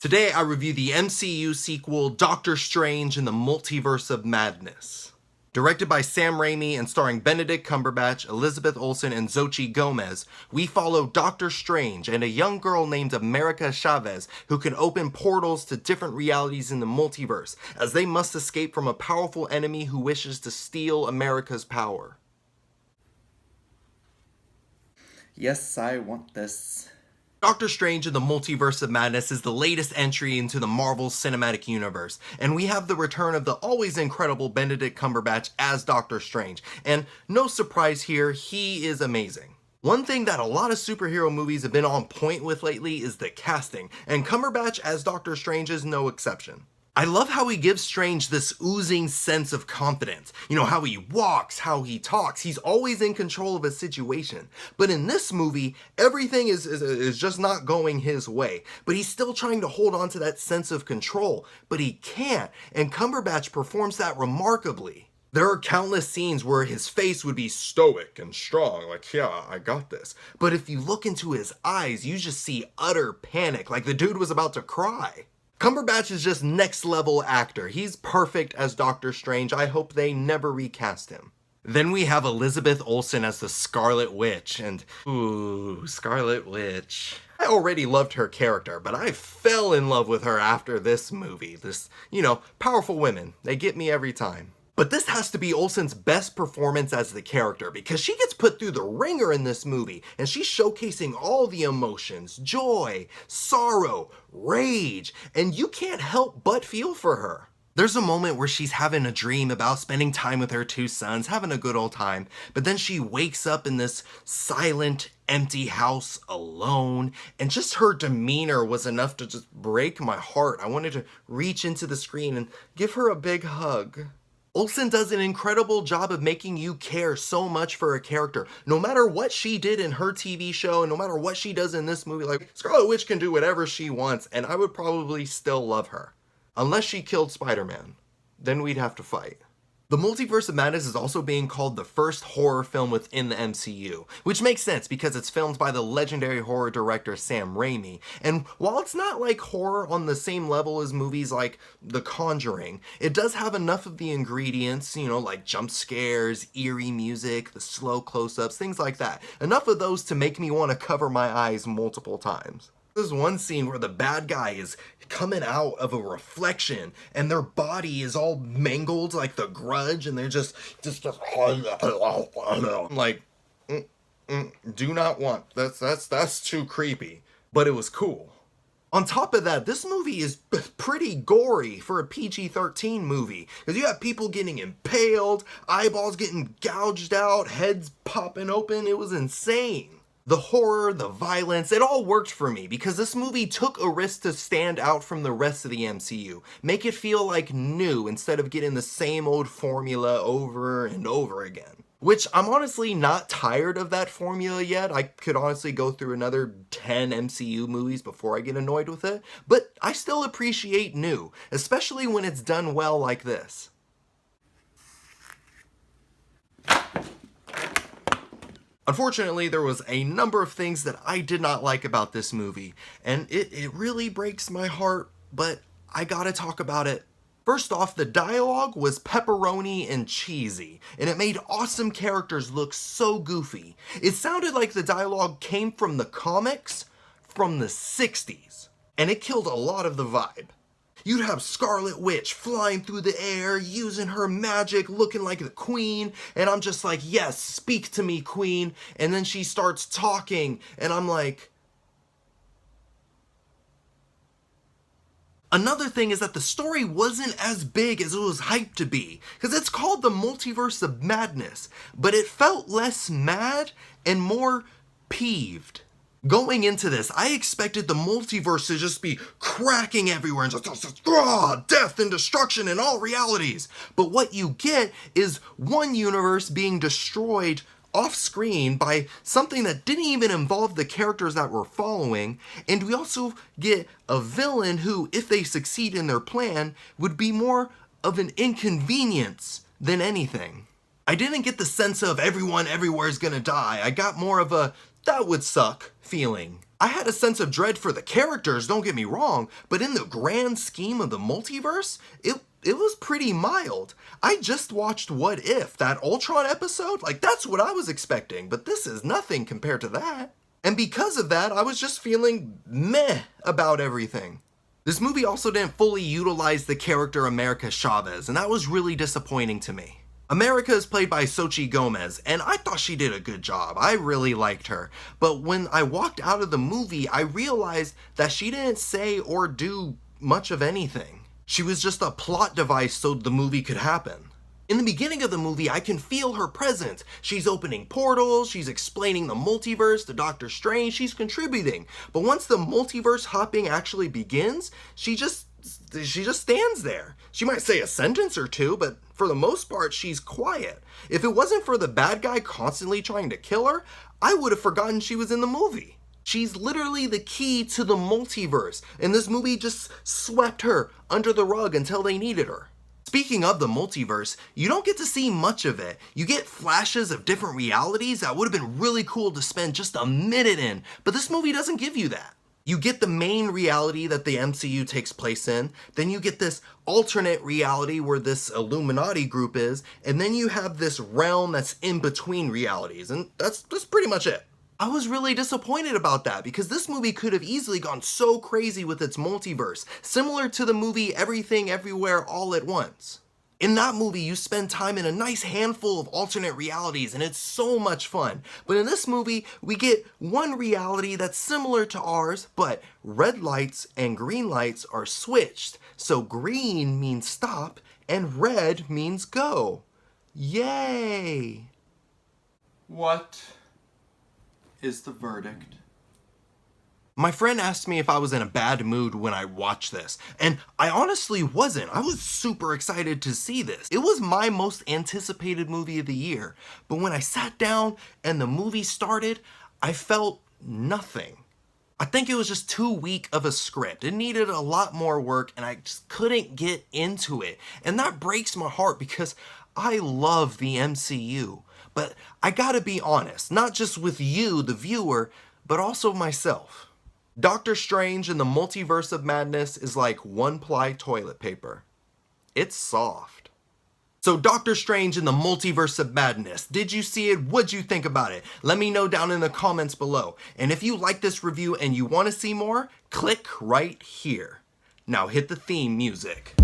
Today I review the MCU sequel Doctor Strange in the Multiverse of Madness. Directed by Sam Raimi and starring Benedict Cumberbatch, Elizabeth Olsen, and Xochitl Gomez, we follow Doctor Strange and a young girl named America Chavez who can open portals to different realities in the multiverse as they must escape from a powerful enemy who wishes to steal America's power. Yes, I want this. Doctor Strange in the Multiverse of Madness is the latest entry into the Marvel Cinematic Universe, and we have the return of the always incredible Benedict Cumberbatch as Doctor Strange, and no surprise here, he is amazing. One thing that a lot of superhero movies have been on point with lately is the casting, and Cumberbatch as Doctor Strange is no exception. I love how he gives Strange this oozing sense of confidence. You know, how he walks, how he talks. He's always in control of a situation. But in this movie, everything is just not going his way. But he's still trying to hold on to that sense of control. But he can't. And Cumberbatch performs that remarkably. There are countless scenes where his face would be stoic and strong, like, yeah, I got this. But if you look into his eyes, you just see utter panic, like the dude was about to cry. Cumberbatch is just next level actor. He's perfect as Doctor Strange. I hope they never recast him. Then we have Elizabeth Olsen as the Scarlet Witch, and ooh, Scarlet Witch. I already loved her character, but I fell in love with her after this movie. This, powerful women. They get me every time. But this has to be Olsen's best performance as the character because she gets put through the ringer in this movie and she's showcasing all the emotions, joy, sorrow, rage, and you can't help but feel for her. There's a moment where she's having a dream about spending time with her two sons, having a good old time, but then she wakes up in this silent, empty house alone, and just her demeanor was enough to just break my heart. I wanted to reach into the screen and give her a big hug. Olsen does an incredible job of making you care so much for a character. No matter what she did in her TV show, and no matter what she does in this movie, like, Scarlet Witch can do whatever she wants, and I would probably still love her. Unless she killed Spider-Man. Then we'd have to fight. The Multiverse of Madness is also being called the first horror film within the MCU, which makes sense because it's filmed by the legendary horror director Sam Raimi, and while it's not like horror on the same level as movies like The Conjuring, it does have enough of the ingredients, like jump scares, eerie music, the slow close-ups, things like that. Enough of those to make me want to cover my eyes multiple times. There's one scene where the bad guy is coming out of a reflection and their body is all mangled like The Grudge and they're just like, do not want, that's too creepy. But it was cool. On top of that, this movie is pretty gory for a PG-13 movie because you have people getting impaled, eyeballs getting gouged out, heads popping open. It was insane. The horror, the violence, it all worked for me because this movie took a risk to stand out from the rest of the MCU. Make it feel like new instead of getting the same old formula over and over again. Which I'm honestly not tired of that formula yet. I could honestly go through another 10 MCU movies before I get annoyed with it. But I still appreciate new, especially when it's done well like this. Unfortunately, there was a number of things that I did not like about this movie, and it really breaks my heart, but I gotta talk about it. First off, the dialogue was pepperoni and cheesy, and it made awesome characters look so goofy. It sounded like the dialogue came from the comics from the 60s, and it killed a lot of the vibe. You'd have Scarlet Witch flying through the air, using her magic, looking like the queen, and I'm just like, yes, speak to me, queen, and then she starts talking, and I'm like... Another thing is that the story wasn't as big as it was hyped to be, because it's called the Multiverse of Madness, but it felt less mad and more peeved. Going into this, I expected the multiverse to just be cracking everywhere and just death and destruction in all realities. But what you get is one universe being destroyed off screen by something that didn't even involve the characters that we're following, and we also get a villain who, if they succeed in their plan, would be more of an inconvenience than anything. I didn't get the sense of everyone everywhere is gonna die. I got more of a that would suck feeling. I had a sense of dread for the characters, don't get me wrong, but in the grand scheme of the multiverse, it was pretty mild. I just watched What If, that Ultron episode, like that's what I was expecting, but this is nothing compared to that. And because of that, I was just feeling meh about everything. This movie also didn't fully utilize the character America Chavez, and that was really disappointing to me. America is played by Xochitl Gomez, and I thought she did a good job. I really liked her. But when I walked out of the movie, I realized that she didn't say or do much of anything. She was just a plot device so the movie could happen. In the beginning of the movie, I can feel her presence. She's opening portals, she's explaining the multiverse to Doctor Strange, she's contributing. But once the multiverse hopping actually begins, she just stands there. She might say a sentence or two, but for the most part, she's quiet. If it wasn't for the bad guy constantly trying to kill her, I would have forgotten she was in the movie. She's literally the key to the multiverse, and this movie just swept her under the rug until they needed her. Speaking of the multiverse, you don't get to see much of it. You get flashes of different realities that would have been really cool to spend just a minute in, but this movie doesn't give you that. You get the main reality that the MCU takes place in, then you get this alternate reality where this Illuminati group is, and then you have this realm that's in between realities, and that's pretty much it. I was really disappointed about that because this movie could have easily gone so crazy with its multiverse, similar to the movie Everything Everywhere All at Once. In that movie, you spend time in a nice handful of alternate realities and it's so much fun. But in this movie, we get one reality that's similar to ours, but red lights and green lights are switched. So green means stop and red means go. Yay! What is the verdict? My friend asked me if I was in a bad mood when I watched this, and I honestly wasn't. I was super excited to see this. It was my most anticipated movie of the year, but when I sat down and the movie started, I felt nothing. I think it was just too weak of a script. It needed a lot more work, and I just couldn't get into it. And that breaks my heart because I love the MCU. But I gotta be honest, not just with you, the viewer, but also myself. Doctor Strange in the Multiverse of Madness is like one-ply toilet paper. It's soft. So Doctor Strange in the Multiverse of Madness, did you see it? What'd you think about it? Let me know down in the comments below. And if you like this review and you want to see more, click right here. Now hit the theme music.